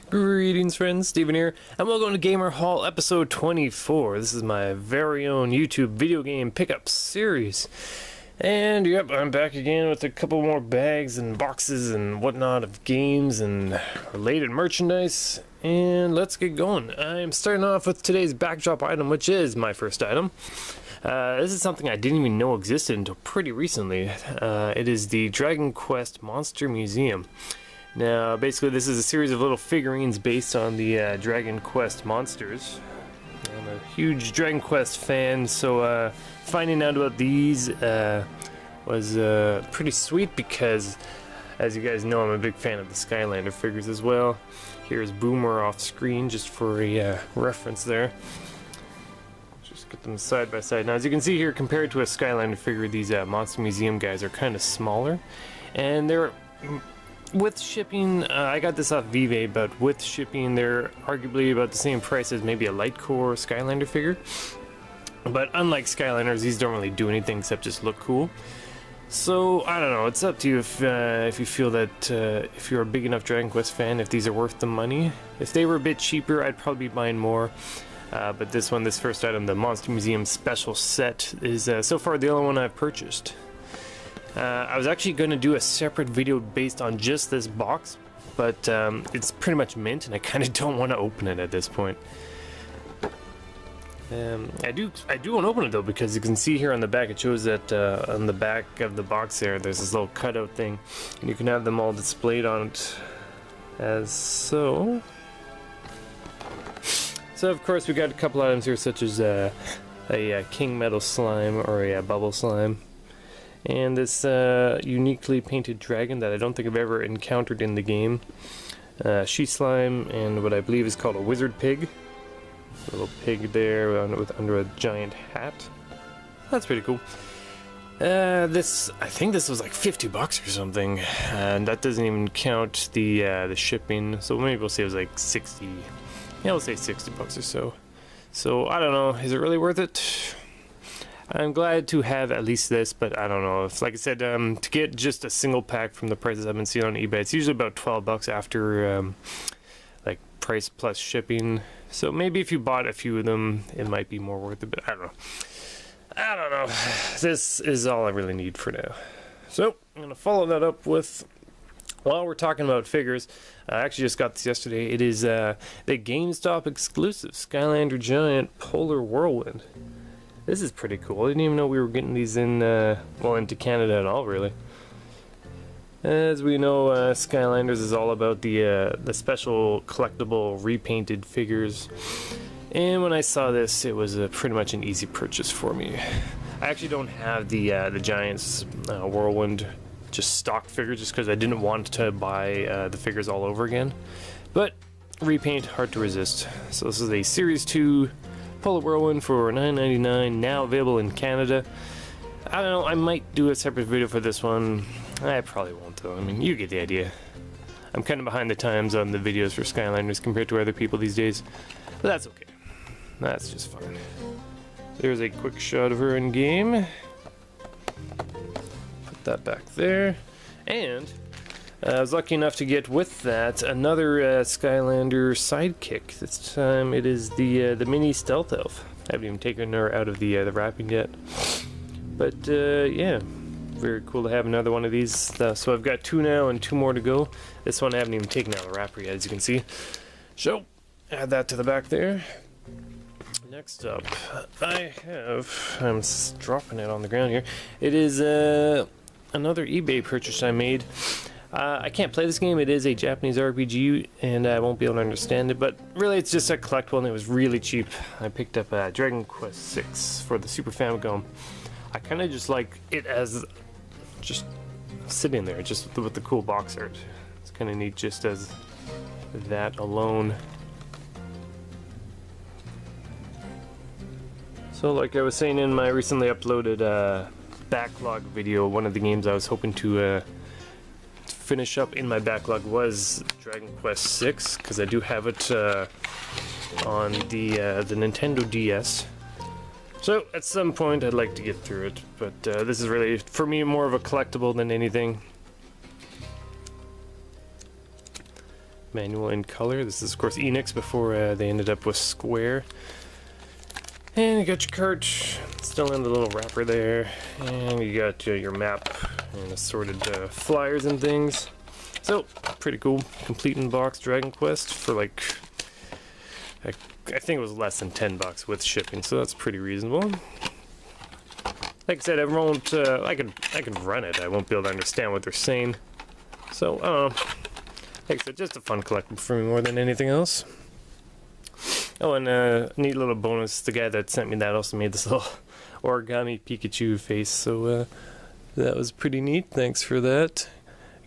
Greetings friends, Steven here, and welcome to Gamer Hall episode 24. This is my very own YouTube video game pickup series. And yep, I'm back again with a couple more bags and boxes and whatnot of games and related merchandise. And let's get going. I'm starting off with today's backdrop item, which is my first item. This is something I didn't even know existed until pretty recently. It is the Dragon Quest Monster Museum. Now, basically, this is a series of little figurines based on the Dragon Quest monsters. I'm a huge Dragon Quest fan, so finding out about these was pretty sweet because, as you guys know, I'm a big fan of the Skylander figures as well. Here's Boomer off screen, just for a reference there. Just get them side by side. Now, as you can see here, compared to a Skylander figure, these Monster Museum guys are kind of smaller, and they're... With shipping, I got this off Vive, but with shipping, they're arguably about the same price as maybe a Lightcore Skylander figure. But unlike Skylanders, these don't really do anything except just look cool. So, I don't know, it's up to you if you feel that if you're a big enough Dragon Quest fan, if these are worth the money. If they were a bit cheaper, I'd probably be buying more. But this first item, the Monster Museum Special Set, is so far the only one I've purchased. I was actually going to do a separate video based on just this box, but it's pretty much mint, and I kind of don't want to open it at this point. I do want to open it though, because you can see here on the back, it shows that on the back of the box there's this little cutout thing, and you can have them all displayed on it as so. So of course we got a couple items here, such as a King Metal Slime or a Bubble Slime. And this uniquely painted dragon that I don't think I've ever encountered in the game. She Slime and what I believe is called a Wizard Pig. A little pig there under a giant hat. That's pretty cool. I think this was like $50 or something, and that doesn't even count the shipping. So maybe we'll say it was like 60. Yeah, we'll say $60 or so. So I don't know. Is it really worth it? I'm glad to have at least this, but I don't know. If, like I said, to get just a single pack from the prices I've been seeing on eBay, it's usually about $12 after like price plus shipping. So maybe if you bought a few of them, it might be more worth it. But I don't know. I don't know. This is all I really need for now. So I'm gonna follow that up with. While we're talking about figures, I actually just got this yesterday. It is the GameStop exclusive Skylander Giant Polar Whirlwind. This is pretty cool. I didn't even know we were getting these in, well, into Canada at all, really. As we know, Skylanders is all about the special collectible repainted figures. And when I saw this, it was pretty much an easy purchase for me. I actually don't have the Giants Whirlwind just stock figure, just because I didn't want to buy the figures all over again. But repaint, hard to resist. So this is a Series 2 Polar Whirlwind for $9.99, now available in Canada. I don't know, I might do a separate video for this one. I probably won't though, I mean, you get the idea. I'm kind of behind the times on the videos for Skylanders compared to other people these days. But that's okay. That's just fine. There's a quick shot of her in game. Put that back there. And I was lucky enough to get with that another Skylander sidekick. This time it is the mini stealth elf. I haven't even taken her out of the wrapping yet. But yeah, very cool to have another one of these. So I've got 2 now and 2 more to go. This one I haven't even taken out of the wrapper yet, as you can see. So add that to the back there. Next up, I'm dropping it on the ground here. It is another eBay purchase I made. I can't play this game. It is a Japanese RPG, and I won't be able to understand it, but really it's just a collectible, and it was really cheap. I picked up Dragon Quest 6 for the Super Famicom. I kind of just like it as just sitting there, just with the cool box art. It's kind of neat just as that alone. So like I was saying in my recently uploaded backlog video, one of the games I was hoping to finish up in my backlog was Dragon Quest 6, because I do have it on the Nintendo DS. So at some point I'd like to get through it, but this is really, for me, more of a collectible than anything. manual in color. This is of course Enix before they ended up with Square. And you got your cart, still in the little wrapper there, and you got your map and assorted flyers and things. So, pretty cool. Complete in box Dragon Quest for like, I think it was less than $10 with shipping, so that's pretty reasonable. Like I said, I won't, I can run it. I won't be able to understand what they're saying. So, I don't know. Like I said, just a fun collectible for me more than anything else. Oh, and a neat little bonus, the guy that sent me that also made this little origami Pikachu face, so that was pretty neat. Thanks for that.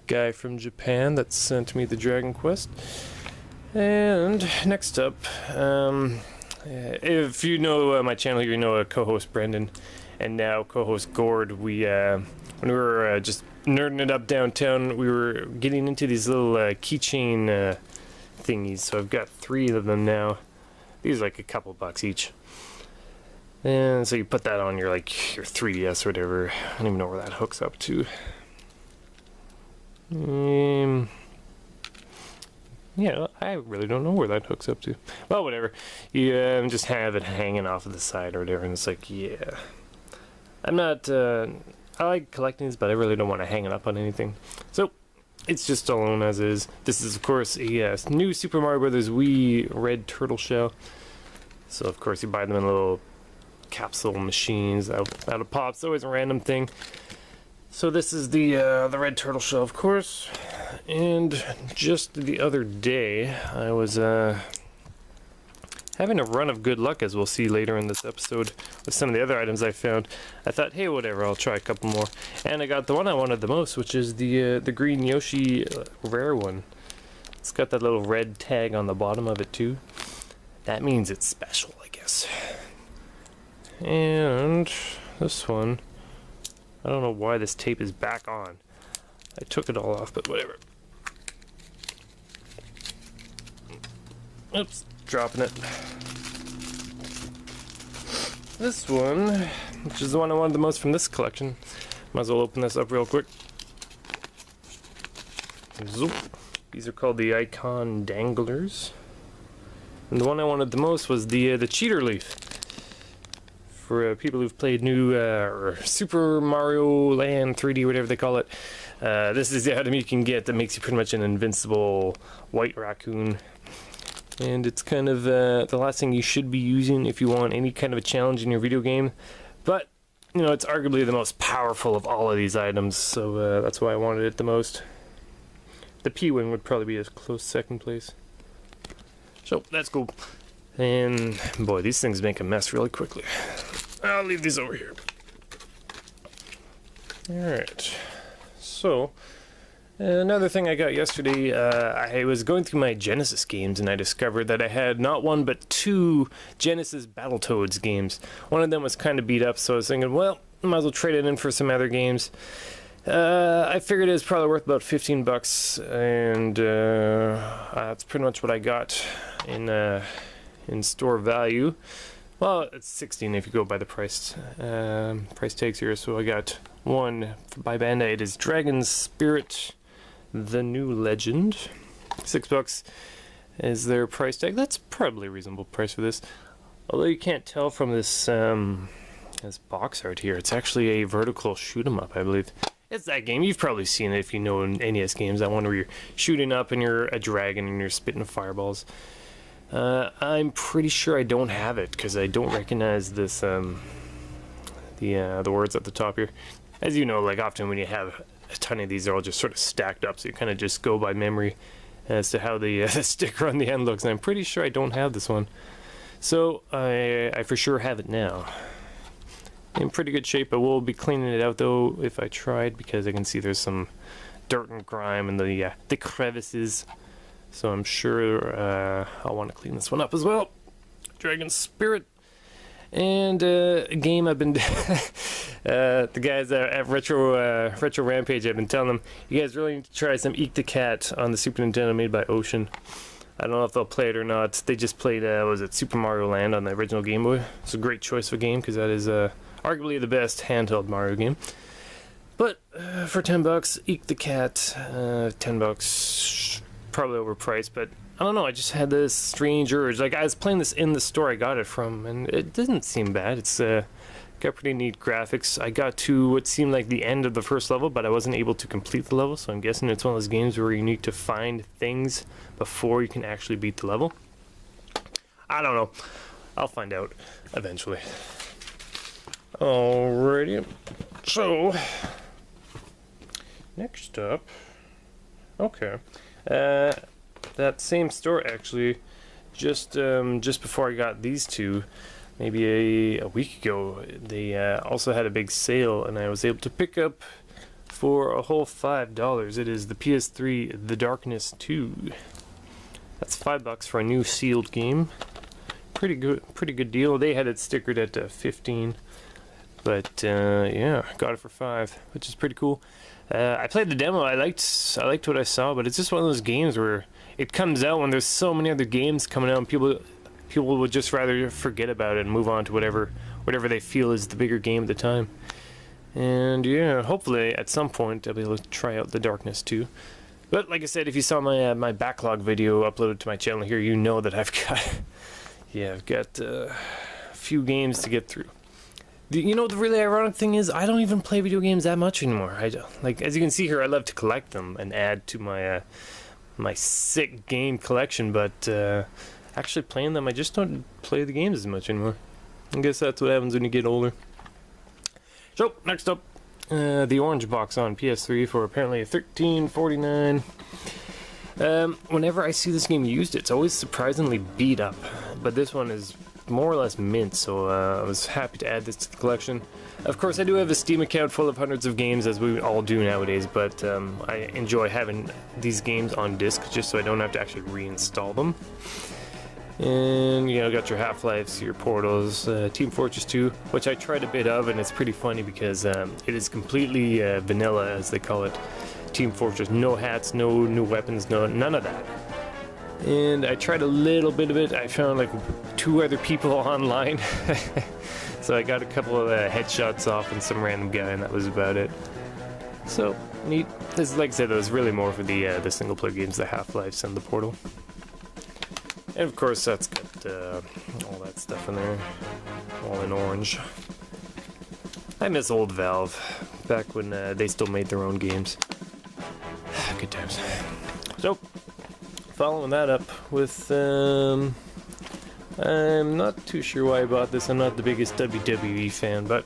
Guy from Japan that sent me the Dragon Quest. And next up, if you know my channel, you know co-host Brendan and now co-host Gord. We when we were just nerding it up downtown, we were getting into these little keychain thingies. So I've got 3 of them now. These are like a couple bucks each. And so you put that on your 3DS or whatever. I don't even know where that hooks up to. Yeah, I really don't know where that hooks up to. Well, whatever. You just have it hanging off of the side or whatever, and it's like, yeah. I'm not, I like collecting these, but I really don't want to hang it up on anything. So, it's just alone as is. This is, of course, a new Super Mario Bros. Wii red turtle shell. So, of course, you buy them in little capsule machines out of pops. It's always a random thing. So this is the red turtle shell, of course. And just the other day, I was having a run of good luck, as we'll see later in this episode, with some of the other items I found. I thought, hey, whatever, I'll try a couple more. And I got the one I wanted the most, which is the green Yoshi rare one. It's got that little red tag on the bottom of it, too. That means it's special, I guess. And this one, I don't know why this tape is back on. I took it all off, but whatever. Oops, dropping it. This one, which is the one I wanted the most from this collection. Might as well open this up real quick. Zoop. These are called the Icon Danglers. And the one I wanted the most was the cheater leaf. For people who've played new or Super Mario Land 3D, whatever they call it, this is the item you can get that makes you pretty much an invincible white raccoon. And it's kind of the last thing you should be using if you want any kind of a challenge in your video game. But, you know, it's arguably the most powerful of all of these items, so that's why I wanted it the most. The P-Wing would probably be a close second place. So, that's cool. And, boy, these things make a mess really quickly. I'll leave these over here. Alright. So, another thing I got yesterday, I was going through my Genesis games and I discovered that I had not one but 2 Genesis Battletoads games. One of them was kind of beat up, so I was thinking, well, might as well trade it in for some other games. I figured it was probably worth about $15, and that's pretty much what I got in store value. Well, it's 16 if you go by the price tags here. So I got one by Bandai. It is Dragon Spirit, the New Legend. $6 is their price tag. That's probably a reasonable price for this. Although you can't tell from this this box art here, it's actually a vertical shoot 'em up, I believe. It's that game. You've probably seen it if you know NES games. That one where you're shooting up and you're a dragon and you're spitting fireballs. I'm pretty sure I don't have it because I don't recognize this the words at the top here. As you know, like often when you have a ton of these, they're all just sort of stacked up, so you kind of just go by memory as to how the sticker on the end looks. And I'm pretty sure I don't have this one, so I for sure have it now. In pretty good shape. I will be cleaning it out though if I tried, because I can see there's some dirt and grime in the crevices. So I'm sure I'll want to clean this one up as well. Dragon Spirit. And a game I've been... the guys at Retro Rampage, I've been telling them, you guys really need to try some Eek the Cat on the Super Nintendo made by Ocean. I don't know if they'll play it or not. They just played, was it Super Mario Land on the original Game Boy. It's a great choice of a game, because that is arguably the best handheld Mario game. But for $10, Eek the Cat, $10. probably overpriced, but I don't know, I just had this strange urge. Like, I was playing this in the store I got it from, and it didn't seem bad. It's got pretty neat graphics. I got to what seemed like the end of the first level, but I wasn't able to complete the level, so I'm guessing it's one of those games where you need to find things before you can actually beat the level. I don't know. I'll find out eventually. Alrighty. So, next up, okay, that same store actually, just before I got these two, maybe a week ago, they also had a big sale, and I was able to pick up for a whole $5. It is the PS3 The Darkness 2. That's $5 for a new sealed game. Pretty good deal. They had it stickered at 15, but yeah, got it for 5, which is pretty cool. I played the demo. I liked what I saw, but it's just one of those games where it comes out when there's so many other games coming out, and people would just rather forget about it and move on to whatever they feel is the bigger game at the time. And yeah, hopefully at some point I'll be able to try out The Darkness 2. But like I said, if you saw my my backlog video uploaded to my channel here, you know that I've got a few games to get through. You know, the really ironic thing is, I don't even play video games that much anymore. Like, as you can see here, I love to collect them and add to my my sick game collection, but actually playing them, I just don't play the games as much anymore. I guess that's what happens when you get older. So, next up, the orange box on PS3 for apparently $13.49. Whenever I see this game used, it's always surprisingly beat up, but this one is more or less mint, so I was happy to add this to the collection. Of course, I do have a Steam account full of hundreds of games, as we all do nowadays, but I enjoy having these games on disc just so I don't have to actually reinstall them. And, you know, got your Half-Lives, your Portals, Team Fortress 2, which I tried a bit of, and it's pretty funny because it is completely vanilla, as they call it. Team Fortress, no hats, no new weapons, none of that. And I tried a little bit of it. I found like 2 other people online, so I got a couple of headshots off and some random guy, and that was about it. So neat. This, like I said, it was really more for the single player games, the Half-Lives and the Portal. And of course, that's got all that stuff in there, all in orange. I miss old Valve, back when they still made their own games. Good times. So, following that up with, I'm not too sure why I bought this. I'm not the biggest WWE fan, but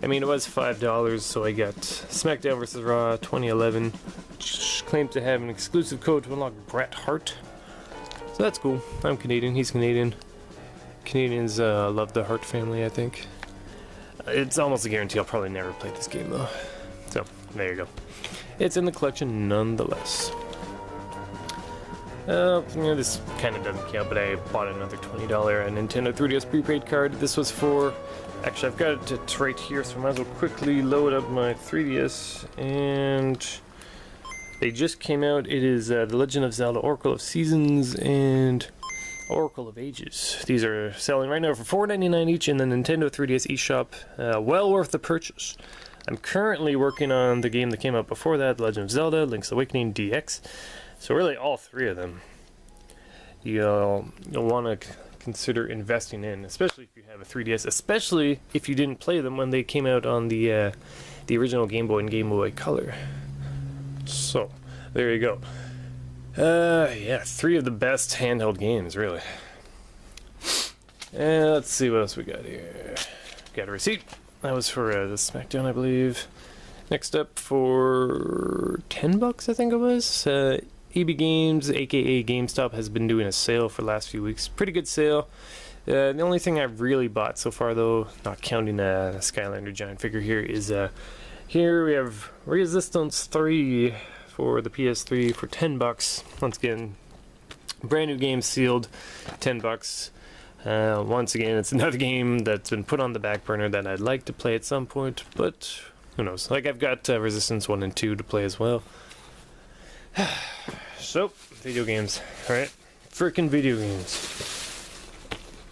I mean, it was $5, so I got SmackDown vs. Raw 2011, which claims to have an exclusive code to unlock Bret Hart. So that's cool. I'm Canadian, he's Canadian. Canadians love the Hart family, I think. It's almost a guarantee I'll probably never play this game, though. So, there you go. It's in the collection nonetheless. This kind of doesn't count, but I bought another $20 Nintendo 3DS prepaid card. This was for... Actually, I've got it right here, so I might as well quickly load up my 3DS. And they just came out. It is The Legend of Zelda Oracle of Seasons and Oracle of Ages. These are selling right now for $4.99 each in the Nintendo 3DS eShop. Well worth the purchase. I'm currently working on the game that came out before that, The Legend of Zelda, Link's Awakening DX. So really all 3 of them you'll want to consider investing in, especially if you have a 3DS, especially if you didn't play them when they came out on the original Game Boy and Game Boy Color. So, there you go. Yeah, 3 of the best handheld games, really. And let's see what else we got here. Got a receipt. That was for the SmackDown, I believe. Next up, for $10, I think it was. EB Games, aka GameStop, has been doing a sale for the last few weeks. Pretty good sale. The only thing I've really bought so far, though, not counting a Skylander giant figure here, is here we have Resistance 3 for the PS3 for $10. Once again, brand new game, sealed, $10. Once again, it's another game that's been put on the back burner that I'd like to play at some point, but who knows. Like, I've got Resistance 1 and 2 to play as well. So, video games, alright? Frickin' video games.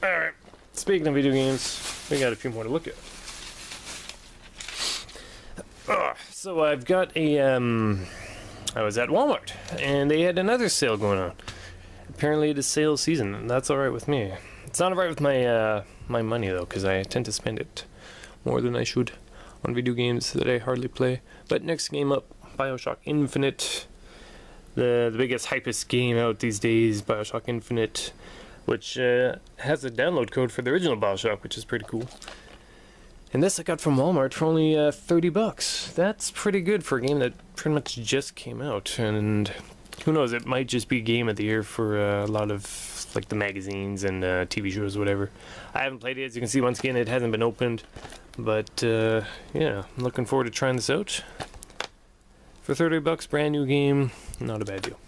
Alright, speaking of video games, we got a few more to look at. So I've got a I was at Walmart, and they had another sale going on. Apparently, it is sale season, and that's alright with me. It's not alright with my my money, though, because I tend to spend it more than I should on video games that I hardly play. But next game up, BioShock Infinite. The biggest, hypest game out these days, BioShock Infinite, which has a download code for the original BioShock, which is pretty cool. And this I got from Walmart for only $30. That's pretty good for a game that pretty much just came out. And who knows, it might just be Game of the Year for a lot of like the magazines and TV shows, whatever. I haven't played it, as you can see. Once again, it hasn't been opened. But yeah, I'm looking forward to trying this out. For $30, brand new game, not a bad deal.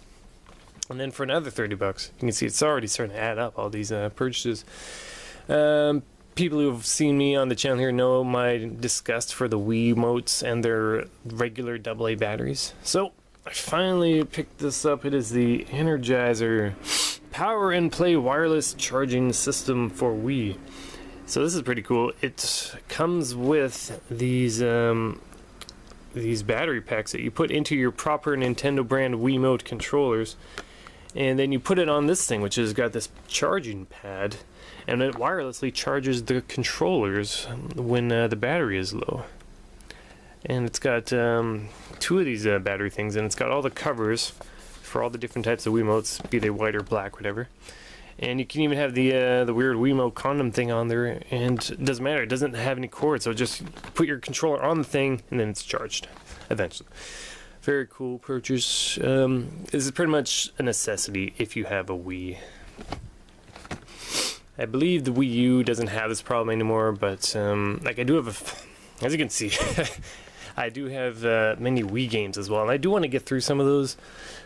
And then for another $30, you can see it's already starting to add up, all these purchases. People who have seen me on the channel here know my disgust for the Wii Wiimotes and their regular AA batteries. So I finally picked this up. It is the Energizer Power and Play Wireless Charging System for Wii. So this is pretty cool. It comes with these battery packs that you put into your proper Nintendo brand Wiimote controllers, and then you put it on this thing, which has got this charging pad, and it wirelessly charges the controllers when the battery is low. And it's got two of these battery things, and it's got all the covers for all the different types of Wiimotes, be they white or black, whatever. And you can even have the weird Wiimote condom thing on there, and it doesn't matter, it doesn't have any cord, so just put your controller on the thing, and then it's charged, eventually. Very cool purchase. This is pretty much a necessity if you have a Wii. I believe the Wii U doesn't have this problem anymore, but like I do have as you can see, I do have many Wii games as well, and I do want to get through some of those,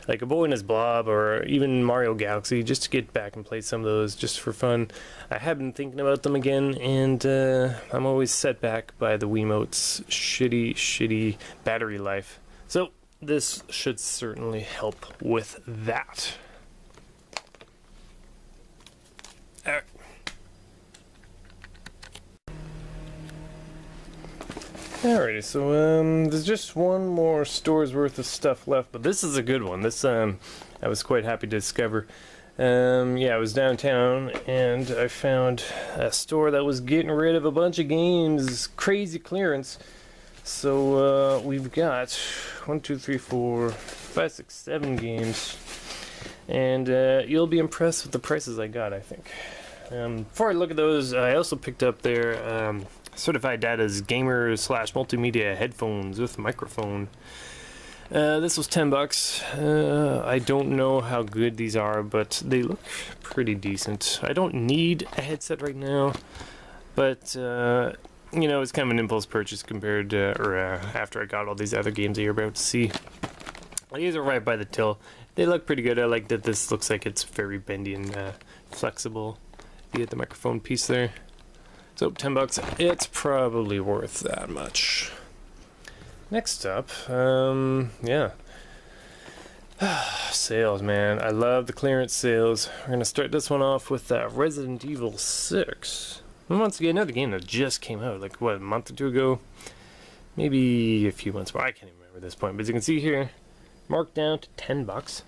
like A Boy and His Blob or even Mario Galaxy, just to get back and play some of those just for fun. I have been thinking about them again, and I'm always set back by the Wiimote's shitty battery life. So this should certainly help with that. Alright. Alrighty, so there's just one more store's worth of stuff left, but this is a good one. This I was quite happy to discover. Yeah, I was downtown and I found a store that was getting rid of a bunch of games, crazy clearance. So we've got 1, 2, 3, 4, 5, 6, 7 games, and you'll be impressed with the prices I got, I think. Before I look at those, I also picked up their Certified Data's gamer / multimedia headphones with microphone. This was $10. I don't know how good these are, but they look pretty decent. I don't need a headset right now, but you know, it's kind of an impulse purchase compared to, after I got all these other games that you're about to see. These are right by the till. They look pretty good. I like that this looks like it's very bendy and flexible. You get the microphone piece there. So $10, it's probably worth that much. Next up, yeah. Sales, man. I love the clearance sales. We're gonna start this one off with Resident Evil 6. And once again, another game that just came out, like what, a month or two ago? Maybe a few months ago. I can't even remember at this point. But as you can see here, marked down to $10.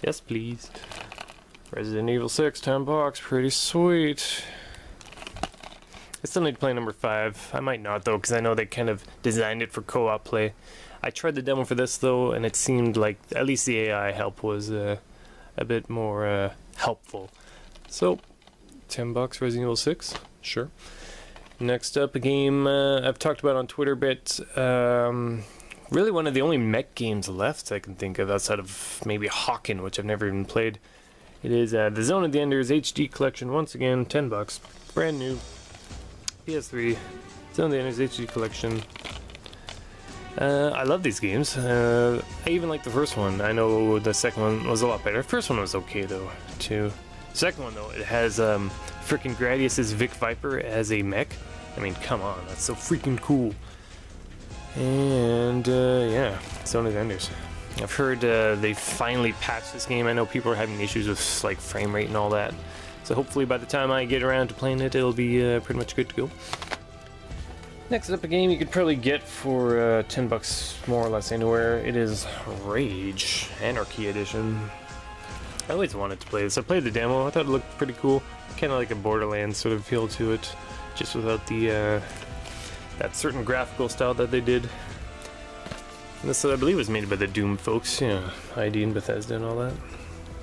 Yes, please. Resident Evil 6, $10. Pretty sweet. I still need to play number 5. I might not, though, because I know they kind of designed it for co-op play. I tried the demo for this, though, and it seemed like at least the AI help was a bit more helpful. So, $10, Resident Evil 6, sure. Next up, a game I've talked about on Twitter a bit. Really one of the only mech games left I can think of outside of maybe Hawken, which I've never even played. It is the Zone of the Enders HD Collection, once again, $10, brand new. PS3, Zone of the Enders HD Collection. I love these games. I even like the first one. I know the second one was a lot better. The first one was okay, though, too. The second one, though, it has freaking Gradius's Vic Viper as a mech. I mean, come on, that's so freaking cool. And, yeah, Zone of the Enders. I've heard they finally patched this game. I know people are having issues with, like, frame rate and all that. So hopefully by the time I get around to playing it, it'll be pretty much good to go. Next up, a game you could probably get for 10 bucks more or less anywhere. It is Rage, Anarchy Edition. I always wanted to play this. I played the demo. I thought it looked pretty cool. Kind of like a Borderlands sort of feel to it, just without the that certain graphical style that they did. And this, I believe, was made by the Doom folks. Yeah, ID and Bethesda and all that.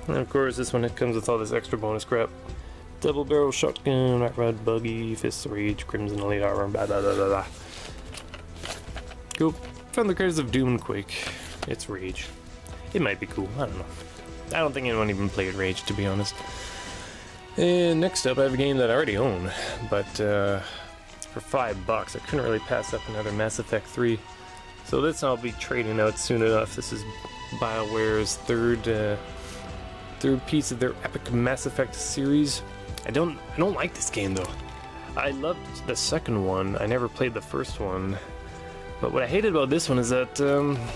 And of course, this one it comes with all this extra bonus crap. Double barrel shotgun, rat rod, buggy, fists of rage, crimson elite armor, blah blah blah blah blah. Cool. From the creators of Doom and Quake, it's Rage. It might be cool. I don't know. I don't think anyone even played Rage, to be honest. And next up, I have a game that I already own, but for $5, I couldn't really pass up another Mass Effect 3. So this I'll be trading out soon enough. This is BioWare's third piece of their epic Mass Effect series. I don't like this game though. I loved the second one. I never played the first one. But what I hated about this one is that,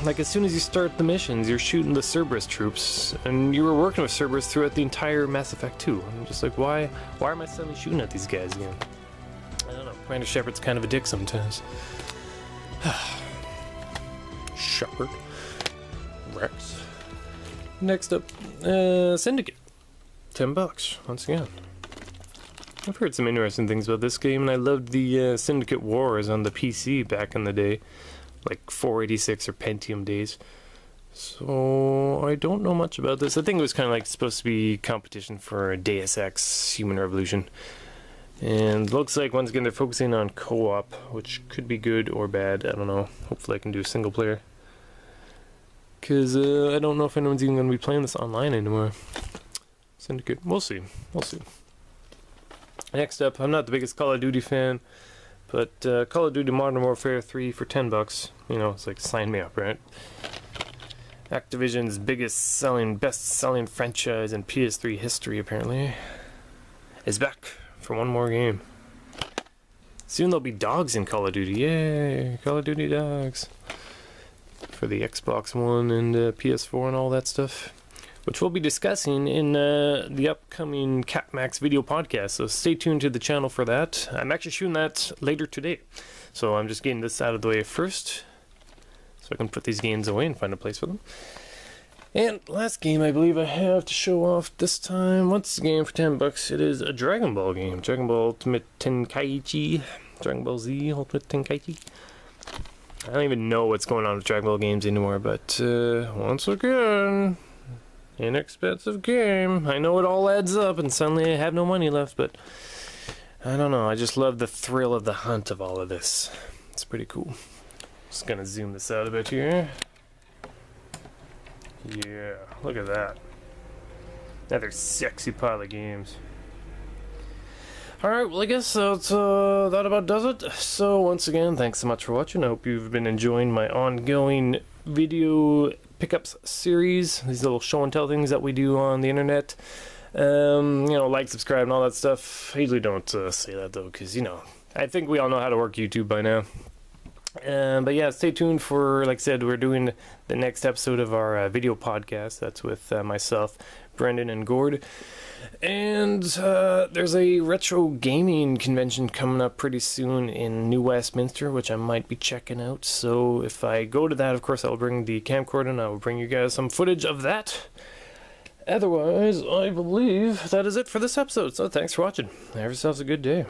like, as soon as you start the missions, you're shooting the Cerberus troops, and you were working with Cerberus throughout the entire Mass Effect 2. I'm just like, why am I suddenly shooting at these guys again? I don't know. Commander Shepard's kind of a dick sometimes. Shepard. Rex. Next up, Syndicate. $10 once again. I've heard some interesting things about this game, and I loved the Syndicate Wars on the PC back in the day, like 486 or Pentium days. So I don't know much about this. I think it was kind of like supposed to be competition for Deus Ex Human Revolution. And looks like once again they're focusing on co-op, which could be good or bad. I don't know. Hopefully I can do single player. Because I don't know if anyone's even going to be playing this online anymore. Syndicate. We'll see. We'll see. Next up, I'm not the biggest Call of Duty fan, but Call of Duty Modern Warfare 3 for $10. You know, it's like, sign me up, right? Activision's best-selling franchise in PS3 history, apparently, is back for one more game. Soon there'll be dogs in Call of Duty. Yay! Call of Duty dogs. For the Xbox One and PS4 and all that stuff, which we'll be discussing in the upcoming CapMax video podcast, so stay tuned to the channel for that. I'm actually shooting that later today, so I'm just getting this out of the way first, so I can put these games away and find a place for them. And last game I believe I have to show off this time, once again for $10, it is a Dragon Ball game, Dragon Ball Ultimate Tenkaichi, Dragon Ball Z Ultimate Tenkaichi. I don't even know what's going on with Dragon Ball games anymore, but once again, inexpensive game. I know it all adds up and suddenly I have no money left, but I don't know. I just love the thrill of the hunt of all of this. It's pretty cool. Just gonna zoom this out a bit here. Yeah, look at that. Another sexy pile of games. Alright, well I guess that's, that about does it. So once again, thanks so much for watching. I hope you've been enjoying my ongoing video pickups series, these little show and tell things that we do on the internet. You know, like, subscribe, and all that stuff. I usually don't say that though, because, you know, I think we all know how to work YouTube by now. But yeah, stay tuned for, like I said, we're doing the next episode of our video podcast. That's with myself, Brendan, and Gord. And there's a retro gaming convention coming up pretty soon in New Westminster, which I might be checking out. So if I go to that, of course, I'll bring the camcorder and I will bring you guys some footage of that. Otherwise, I believe that is it for this episode. So thanks for watching. Have yourselves a good day.